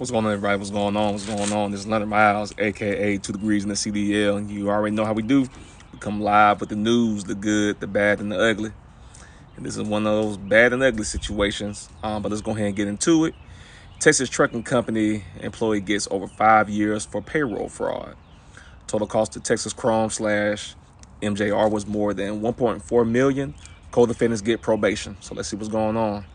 What's going on, everybody? What's going on? What's going on? This is Leonard Miles, aka 2 Degrees in the CDL. And you already know how we do. We come live with the news, the good, the bad, and the ugly. And this is one of those bad and ugly situations. But let's go ahead and get into it. Texas Trucking Company employee gets over 5 years for payroll fraud. Total cost to Texas Chrome slash MJR was more than $1.4 million. Co-defendants get probation. So let's see what's going on.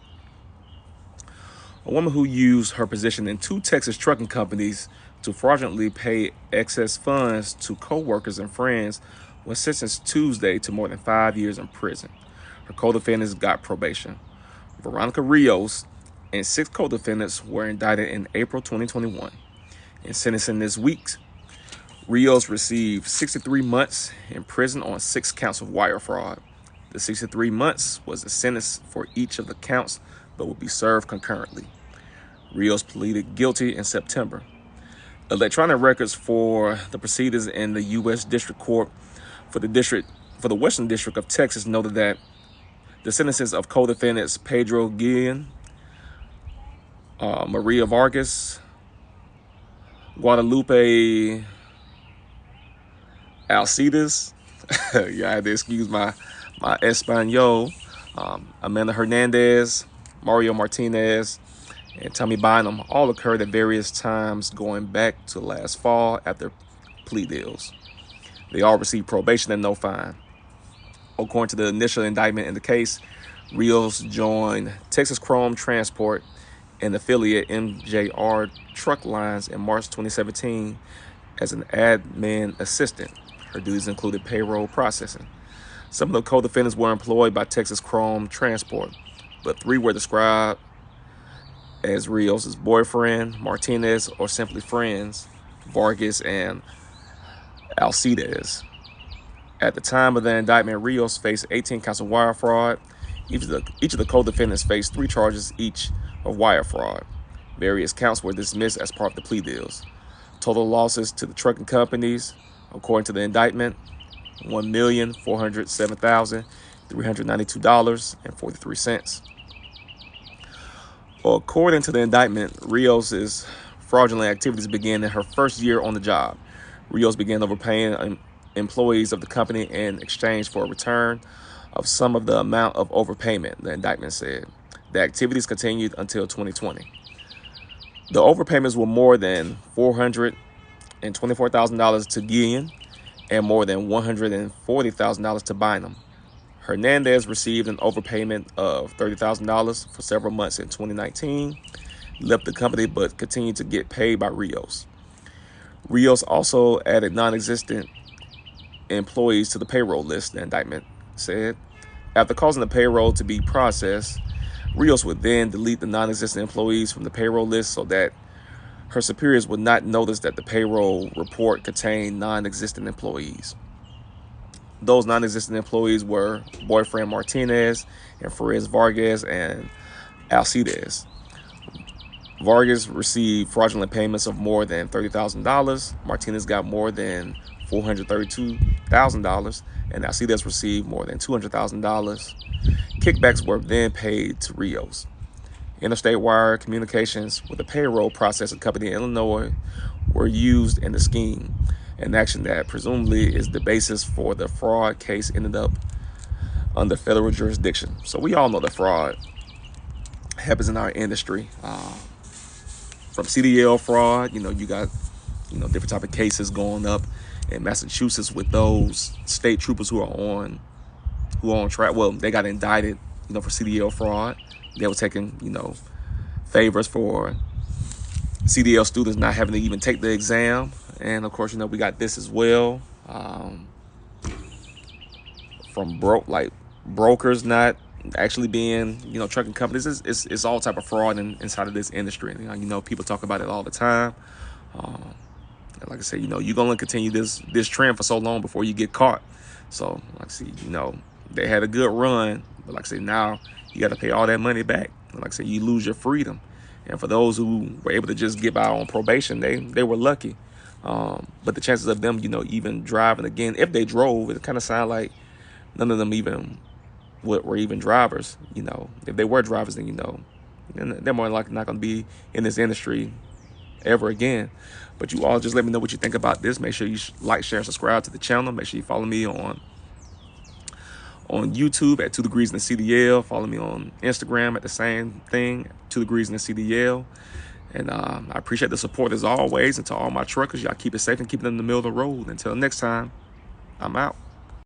A woman who used her position in 2 Texas trucking companies to fraudulently pay excess funds to co-workers and friends was sentenced Tuesday to more than 5 years in prison. Her co-defendants got probation. Veronica Rios and 6 co-defendants were indicted in April 2021. In sentencing this week, Rios received 63 months in prison on 6 counts of wire fraud. The 63 months was the sentence for each of the counts, but would be served concurrently. Rios pleaded guilty in September. Electronic records for the proceedings in the U.S. District Court for the Western District of Texas noted that the sentences of co-defendants Pedro Guillen, Maria Vargas, Guadalupe Alcides, yeah, I had to excuse my Espanol, Amanda Hernandez, Mario Martinez, and Tommy Bynum all occurred at various times going back to last fall after plea deals. They all received probation and no fine. According to the initial indictment in the case, Rios joined Texas Chrome Transport and affiliate MJR Truck Lines in March 2017 as an admin assistant. Her duties included payroll processing. Some of the co-defendants were employed by Texas Chrome Transport, but 3 were described as Rios' boyfriend, Martinez, or simply friends, Vargas and Alcides. At the time of the indictment, Rios faced 18 counts of wire fraud. Each of the co-defendants faced 3 charges each of wire fraud. Various counts were dismissed as part of the plea deals. Total losses to the trucking companies, according to the indictment, $1,407,392.43. Well, according to the indictment, Rios' fraudulent activities began in her first year on the job. Rios began overpaying employees of the company in exchange for a return of some of the amount of overpayment, the indictment said. The activities continued until 2020. The overpayments were more than $424,000 to Guillen and more than $140,000 to Bynum. Hernandez received an overpayment of $30,000 for several months in 2019, left the company but continued to get paid by Rios. Rios also added non-existent employees to the payroll list, the indictment said. After causing the payroll to be processed, Rios would then delete the non-existent employees from the payroll list so that her superiors would not notice that the payroll report contained non-existent employees. Those non-existent employees were boyfriend Martinez and friends Vargas and Alcides. Vargas received fraudulent payments of more than $30,000. Martinez got more than $432,000, and Alcides received more than $200,000. Kickbacks were then paid to Rios. Interstate wire communications with a payroll processing company in Illinois were used in the scheme, an action that presumably is the basis for the fraud case ended up under federal jurisdiction. So we all know that fraud happens in our industry. From CDL fraud, you got, different type of cases going up in Massachusetts with those state troopers who are on track. Well, they got indicted, for CDL fraud. They were taking, favors for CDL students not having to even take the exam. And of course, we got this as well, from brokers not actually being, trucking companies. It's all type of fraud inside of this industry. People talk about it all the time. And like I said, you're going to continue this trend for so long before you get caught. So, like I said, they had a good run, but like I said, now you got to pay all that money back. And like I said, you lose your freedom. And for those who were able to just get by on probation, they were lucky. But the chances of them, even driving again, if they drove, it kind of sounded like none of them even were even drivers. If they were drivers, then they're more likely not going to be in this industry ever again. But you all just let me know what you think about this. Make sure you like, share, and subscribe to the channel. Make sure you follow me on YouTube at 2 Degrees in the CDL. Follow me on Instagram at the same thing, 2 Degrees in the CDL. And I appreciate the support as always. And to all my truckers, y'all keep it safe and keep it in the middle of the road. Until next time, I'm out.